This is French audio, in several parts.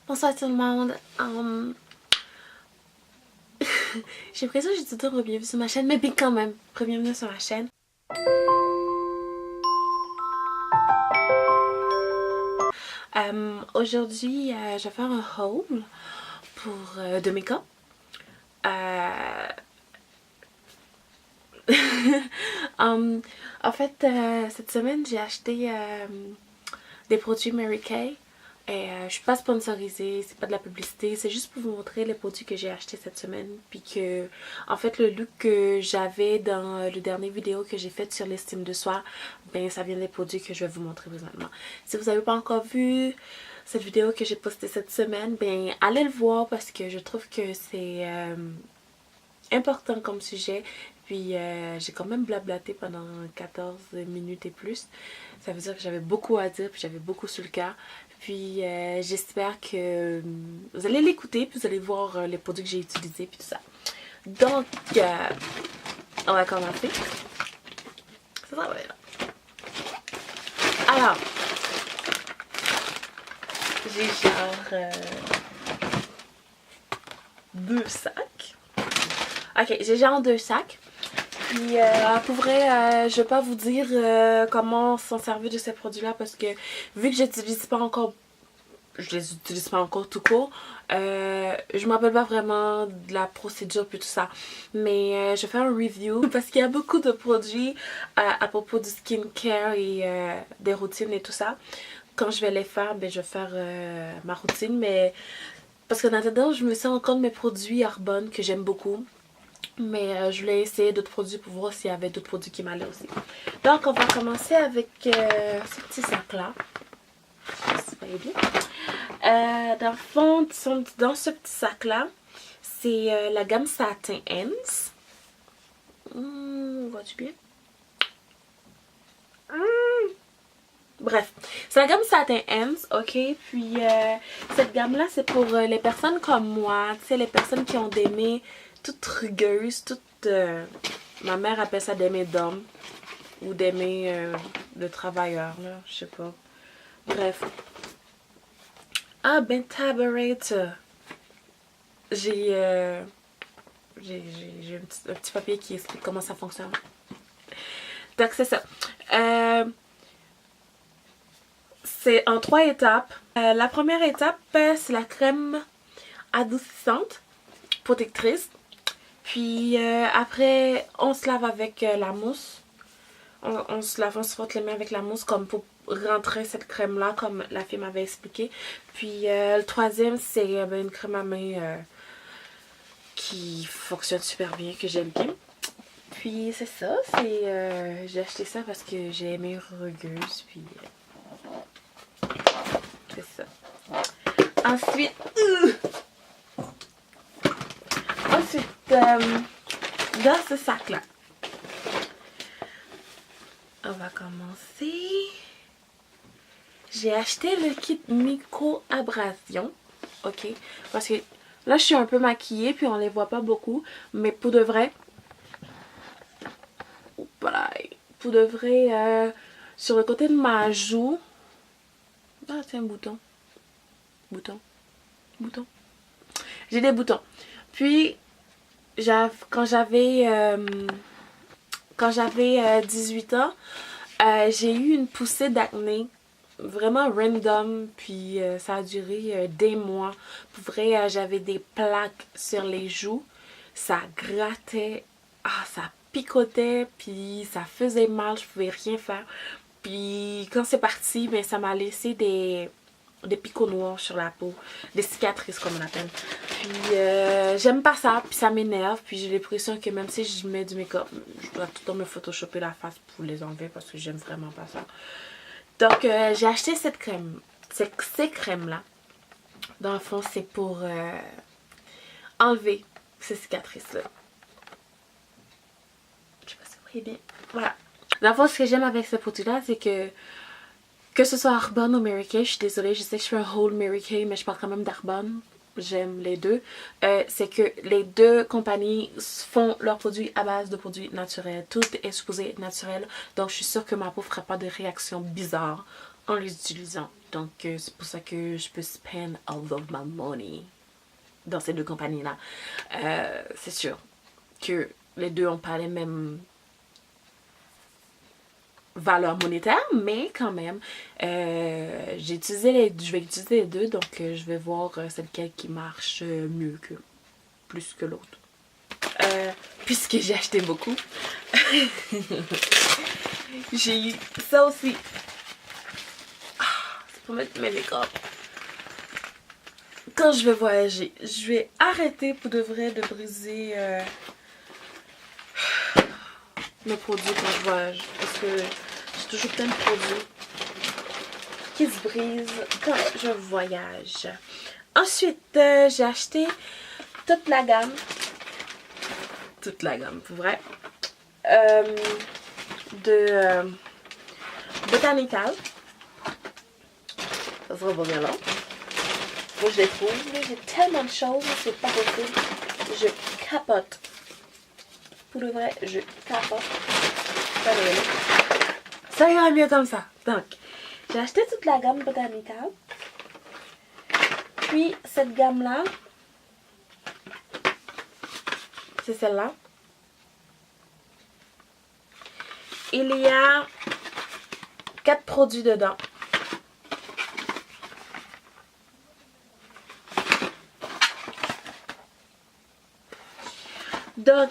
Bonsoir tout le monde. J'ai l'impression que j'ai tout le temps bienvenue sur ma chaîne, mais bien quand même, bienvenue sur ma chaîne. Aujourd'hui, je vais faire un haul pour de make-up. En fait, cette semaine, j'ai acheté des produits Mary Kay. Et je suis pas sponsorisée, c'est pas de la publicité, c'est juste pour vous montrer les produits que j'ai achetés cette semaine. Puis que, en fait, le look que j'avais dans le dernier vidéo que j'ai fait sur l'estime de soi, ben ça vient des produits que je vais vous montrer présentement. Si vous n'avez pas encore vu cette vidéo que j'ai postée cette semaine, ben allez le voir parce que je trouve que c'est important comme sujet. Puis j'ai quand même blablaté pendant 14 minutes et plus. Ça veut dire que j'avais beaucoup à dire, puis j'avais beaucoup sur le cœur. Puis j'espère que vous allez l'écouter, puis vous allez voir les produits que j'ai utilisés, puis tout ça. Donc, on va commencer. Ça va bien. Alors, j'ai genre 2 sacs. Ok, j'ai genre 2 sacs. Puis pour vrai, je vais pas vous dire comment s'en servir de ces produits-là parce que vu que j'utilise pas encore, je les utilise pas encore tout court, je me rappelle pas vraiment de la procédure puis tout ça. Mais je vais faire un review parce qu'il y a beaucoup de produits à propos du skincare et des routines et tout ça. Quand je vais les faire, ben, je vais faire ma routine, mais parce qu'en attendant, je me sers encore de mes produits Arbonne que j'aime beaucoup. Mais je voulais essayer d'autres produits pour voir s'il y avait d'autres produits qui m'allaient aussi. Donc on va commencer avec ce petit sac là. C'est pas bien. Dans le fond, dans ce petit sac là, c'est la gamme Satin Ends. Vois-tu bien? Bref, c'est la gamme Satin Ends, ok? Puis cette gamme là, c'est pour les personnes comme moi, tu sais, les personnes qui ont des mains toutes rugueuses, toutes... ma mère appelle ça des mains d'homme ou des mains de travailleurs, là, je sais pas. Bref. Ah, ben tabarette. J'ai un petit papier qui explique comment ça fonctionne. Donc c'est ça. C'est en 3 étapes. La première étape, c'est la crème adoucissante, protectrice. Puis après, on se lave avec la mousse. On se frotte les mains avec la mousse comme pour rentrer cette crème là, comme la fille m'avait expliqué. Puis le troisième, c'est une crème à main qui fonctionne super bien, que j'aime bien. Puis c'est ça, j'ai acheté ça parce que j'ai aimé rugueuse. Puis c'est ça. Ensuite, dans ce sac là, on va commencer. J'ai acheté le kit micro-abrasion, ok, parce que là je suis un peu maquillée puis on les voit pas beaucoup, mais pour de vrai, voilà, pour de vrai, sur le côté de ma joue, ah c'est un bouton, j'ai des boutons. Puis quand j'avais 18 ans, j'ai eu une poussée d'acné vraiment random, puis ça a duré des mois. Pour vrai, j'avais des plaques sur les joues, ça grattait, ça picotait, puis ça faisait mal, je pouvais rien faire. Puis quand c'est parti, ben, ça m'a laissé des picots noirs sur la peau, des cicatrices comme on appelle. Puis j'aime pas ça, puis ça m'énerve, puis j'ai l'impression que même si je mets du make-up, je dois tout le temps me photoshopper la face pour les enlever parce que j'aime vraiment pas ça. Donc j'ai acheté cette crème, ces crèmes là. Dans le fond, c'est pour enlever ces cicatrices là. Je sais pas si vous voyez bien. Voilà. Dans le fond, ce que j'aime avec ce produit là, c'est que ce soit Arbonne ou Mary Kay, je suis désolée, je sais que je fais un haul Mary Kay, mais je parle quand même d'Arbonne. J'aime les deux. C'est que les deux compagnies font leurs produits à base de produits naturels. Tout est supposé être naturel. Donc je suis sûre que ma peau ne fera pas de réaction bizarre en les utilisant. Donc, c'est pour ça que je peux spend all of my money dans ces deux compagnies-là. C'est sûr que les deux n'ont pas les mêmes valeurs monétaires, mais quand même, je vais utiliser les deux, donc je vais voir c'est lequel qui marche plus que l'autre. Puisque j'ai acheté beaucoup, j'ai eu ça aussi. C'est pour mettre mes make-up. Quand je vais voyager, je vais arrêter pour de vrai de briser mes produits quand je voyage. Parce que j'ai toujours plein de produits qui se brisent quand je voyage. Ensuite, j'ai acheté toute la gamme. Toute la gamme, pour vrai. De Botanical. Ça sera pas bien long. Faut que je les trouve. J'ai tellement de choses, c'est pas possible. Je capote. Pour le vrai, je capote. Ça ira mieux comme ça. Donc, j'ai acheté toute la gamme Botanical. Puis, cette gamme-là, c'est celle-là. Il y a 4 produits dedans. Donc,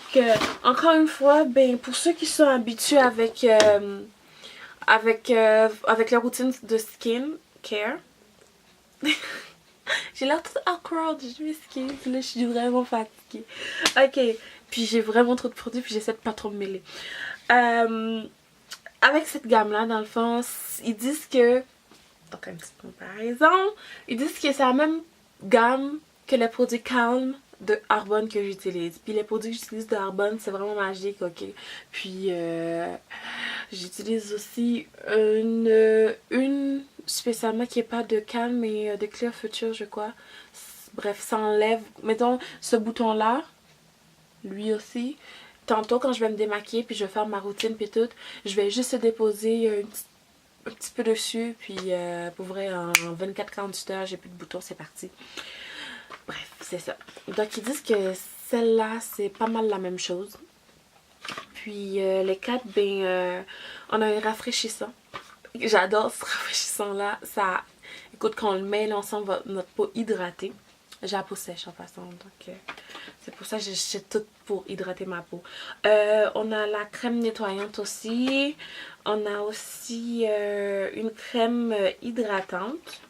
encore une fois, ben, pour ceux qui sont habitués avec les routines de skin care, j'ai l'air toute awkward, je m'excuse, là je suis vraiment fatiguée. Ok, puis j'ai vraiment trop de produits, puis j'essaie de pas trop me mêler. Avec cette gamme-là, dans le fond, ils disent que, donc une petite comparaison, ils disent que c'est la même gamme que les produits Calm de Arbonne que j'utilise. Puis les produits que j'utilise de Arbonne, c'est vraiment magique, ok. Puis j'utilise aussi une spécialement qui est pas de Calm mais de Clear Future, je crois. Bref, ça enlève, mettons, ce bouton-là, lui aussi. Tantôt, quand je vais me démaquiller, puis je vais faire ma routine, puis tout, je vais juste déposer un petit peu dessus, puis pour vrai, en 24-48 heures, j'ai plus de boutons, c'est parti. Bref, c'est ça. Donc, ils disent que celle-là, c'est pas mal la même chose. Puis, les 4, ben, on a un rafraîchissant. J'adore ce rafraîchissant-là. Ça, écoute, quand on le met, là, on sent notre peau hydratée. J'ai la peau sèche en passant, donc c'est pour ça que j'ai tout pour hydrater ma peau. On a la crème nettoyante aussi. On a aussi une crème hydratante.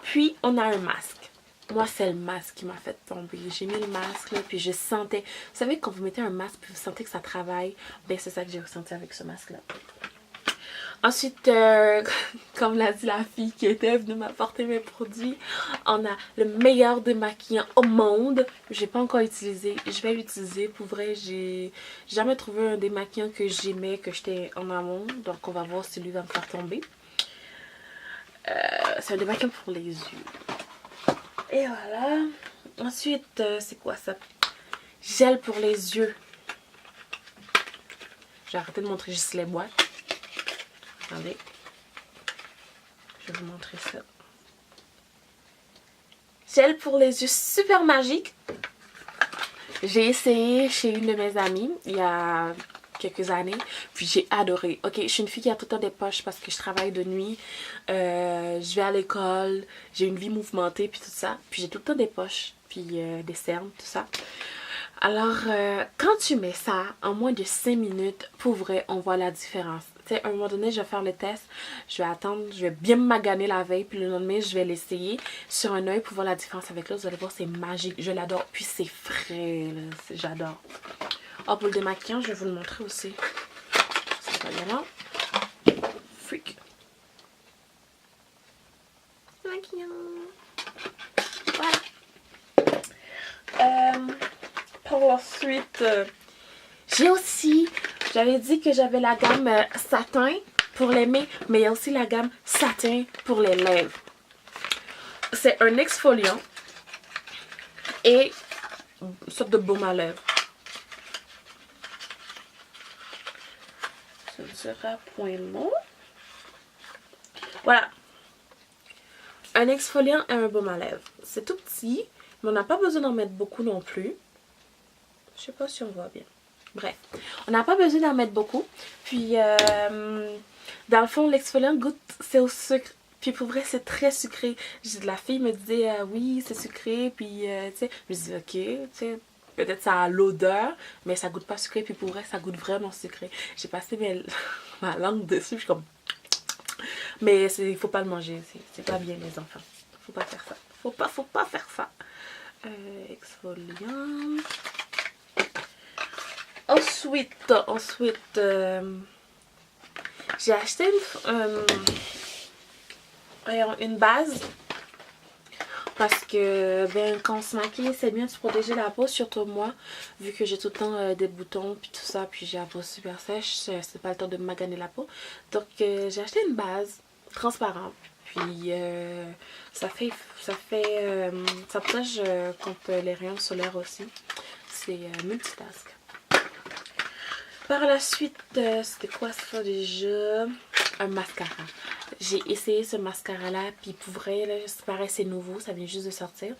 Puis on a un masque. Moi, c'est le masque qui m'a fait tomber. J'ai mis le masque là, puis je sentais... Vous savez, quand vous mettez un masque, puis vous sentez que ça travaille, ben c'est ça que j'ai ressenti avec ce masque-là. Ensuite, comme l'a dit la fille qui était venue m'apporter mes produits, on a le meilleur démaquillant au monde. J'ai pas encore utilisé. Je vais l'utiliser. Pour vrai, j'ai jamais trouvé un démaquillant que j'aimais, que j'étais en amont. Donc, on va voir si lui va me faire tomber. C'est un démaquillant pour les yeux. Et voilà. Ensuite, c'est quoi ça? Gel pour les yeux. J'ai arrêté de montrer juste les boîtes. Attendez. Je vais vous montrer ça. Gel pour les yeux super magique. J'ai essayé chez une de mes amies il y a quelques années. Puis j'ai adoré. Ok, je suis une fille qui a tout le temps des poches parce que je travaille de nuit. Je vais à l'école. J'ai une vie mouvementée puis tout ça. Puis j'ai tout le temps des poches. Puis des cernes, tout ça. Alors, quand tu mets ça en moins de 5 minutes, pour vrai, on voit la différence. Tu sais, à un moment donné, je vais faire le test. Je vais attendre, je vais bien me maganer la veille. Puis le lendemain, je vais l'essayer sur un œil pour voir la différence avec l'autre. Vous allez voir, c'est magique. Je l'adore. Puis c'est frais, là. J'adore. Oh, pour le démaquillant, je vais vous le montrer aussi. C'est pas bien là. Freak. Démaquillant. Voilà. Par la suite, j'ai aussi, j'avais dit que j'avais la gamme satin pour les mains, mais il y a aussi la gamme satin pour les lèvres. C'est un exfoliant et une sorte de baume à lèvres. Ce ne sera point long. Voilà. Un exfoliant et un baume à lèvres. C'est tout petit, mais on n'a pas besoin d'en mettre beaucoup non plus. Je sais pas si on voit bien. Bref, on n'a pas besoin d'en mettre beaucoup. Puis, dans le fond, l'exfoliant goûte, c'est au sucre. Puis pour vrai, c'est très sucré. La fille me disait, oui, c'est sucré. Puis, tu sais, je me dis, ok, tu sais, peut-être ça a l'odeur, mais ça goûte pas sucré. Puis pour vrai, ça goûte vraiment sucré. J'ai passé ma langue dessus, je suis comme... Mais il faut pas le manger, c'est pas bien les enfants. Faut pas faire ça. Faut pas faire ça. Exfoliant. Ensuite, j'ai acheté une base. Parce que quand on se maquille, c'est bien de se protéger la peau, surtout moi, vu que j'ai tout le temps des boutons puis tout ça, puis j'ai la peau super sèche, c'est pas le temps de me maganer la peau. Donc j'ai acheté une base transparente, puis ça protège contre les rayons solaires aussi. C'est multitask. Par la suite, c'était quoi ça déjà? Un mascara. J'ai essayé ce mascara là, puis pour vrai, là, c'est pareil, c'est nouveau, ça vient juste de sortir.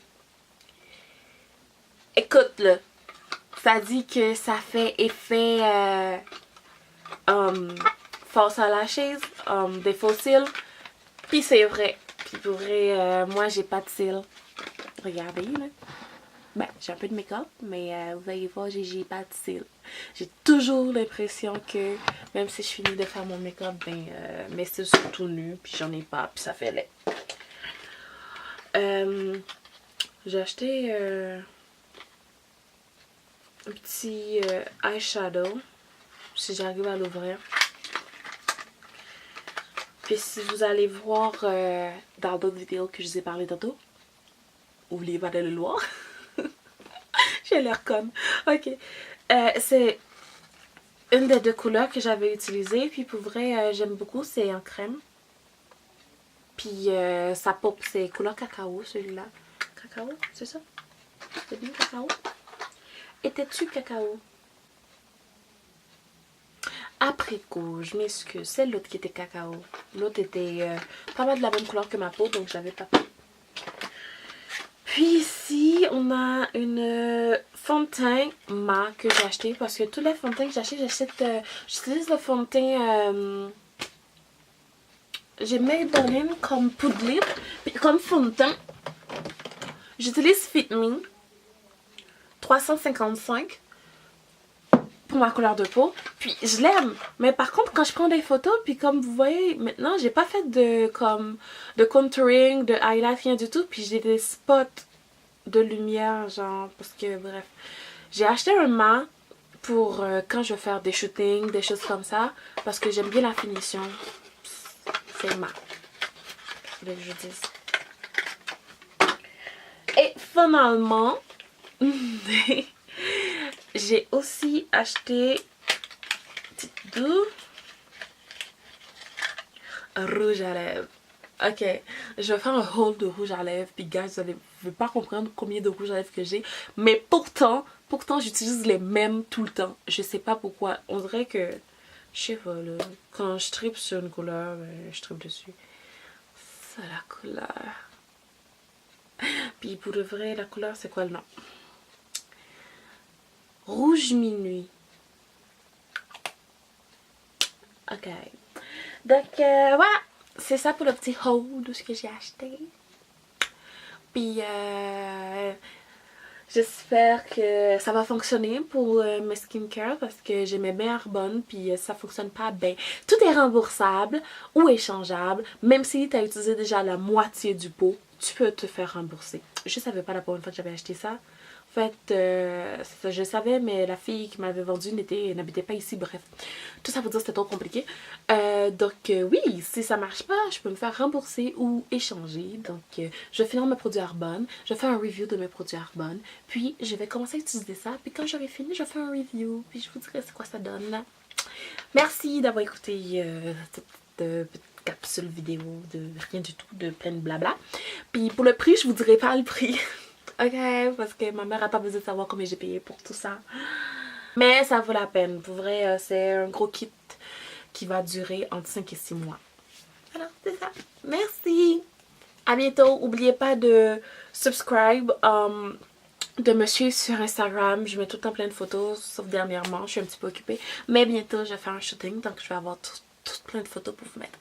Écoute là, ça dit que ça fait effet false eyelashes, des faux cils, puis c'est vrai. Puis pour vrai, moi j'ai pas de cils. Regardez là. Ben, j'ai un peu de make-up, mais vous allez voir, j'ai pas de cils. J'ai toujours l'impression que, même si je finis de faire mon make-up, ben, mes cils sont tout nus, puis j'en ai pas, puis ça fait laid. J'ai acheté un petit eyeshadow, si j'arrive à l'ouvrir. Puis si vous allez voir dans d'autres vidéos que je vous ai parlé tantôt, oubliez pas d'aller le voir. J'ai l'air conne. Ok. C'est une des deux couleurs que j'avais utilisées. Puis pour vrai, j'aime beaucoup. C'est en crème. Puis sa pop, c'est couleur cacao, celui-là. Cacao, c'est ça? C'est bien cacao? Était-tu cacao? Apricot, je m'excuse. C'est l'autre qui était cacao. L'autre était pas mal de la même couleur que ma peau, donc j'avais pas pris. Puis ici, on a une fond de teint mat que j'ai acheté parce que tous les fonds de teint que j'achète, j'utilise le fond de teint, j'ai Maybelline comme poudre libre, puis comme fond de teint, j'utilise Fit Me 355 pour ma couleur de peau, puis je l'aime. Mais par contre, quand je prends des photos, puis comme vous voyez maintenant, j'ai pas fait de contouring, de highlight, rien du tout, puis j'ai des spots de lumière, genre, parce que bref, j'ai acheté un mat pour quand je vais faire des shootings, des choses comme ça, parce que j'aime bien la finition. C'est mat, je vous dis. Et finalement, j'ai aussi acheté un rouge à lèvres. Ok, je vais faire un haul de rouge à lèvres. Puis guys, vous allez pas comprendre combien de rouge à lèvres que j'ai. Mais pourtant j'utilise les mêmes tout le temps. Je sais pas pourquoi. On dirait que, je sais pas là, quand je tripe sur une couleur, je tripe dessus. C'est la couleur. Puis pour de vrai, la couleur c'est quoi le nom? Rouge minuit. Ok. Donc voilà. C'est ça pour le petit haul de ce que j'ai acheté. Puis j'espère que ça va fonctionner pour mes skincare parce que j'ai mes bien Arbonne puis ça fonctionne pas bien. Tout est remboursable ou échangeable. Même si tu as utilisé déjà la moitié du pot, tu peux te faire rembourser. Je savais pas la première fois que j'avais acheté ça. En fait, je savais, mais la fille qui m'avait vendu n'habitait pas ici. Bref, tout ça pour dire que c'était trop compliqué. Donc oui, si ça marche pas, je peux me faire rembourser ou échanger. Donc je vais finir mes produits Arbonne. Je vais faire un review de mes produits Arbonne. Puis je vais commencer à utiliser ça. Puis quand j'aurai fini, je vais faire un review. Puis je vous dirai c'est quoi ça donne là. Merci d'avoir écouté cette petite capsule vidéo de rien du tout, de plein de blabla. Puis pour le prix, je vous dirai pas le prix. Ok, parce que ma mère a pas besoin de savoir combien j'ai payé pour tout ça. Mais ça vaut la peine. Pour vrai, c'est un gros kit qui va durer entre 5 et 6 mois. Voilà, c'est ça. Merci. À bientôt. N'oubliez pas de subscribe, de me suivre sur Instagram. Je mets tout le temps plein de photos, sauf dernièrement, je suis un petit peu occupée. Mais bientôt, je vais faire un shooting, donc je vais avoir tout plein de photos pour vous mettre.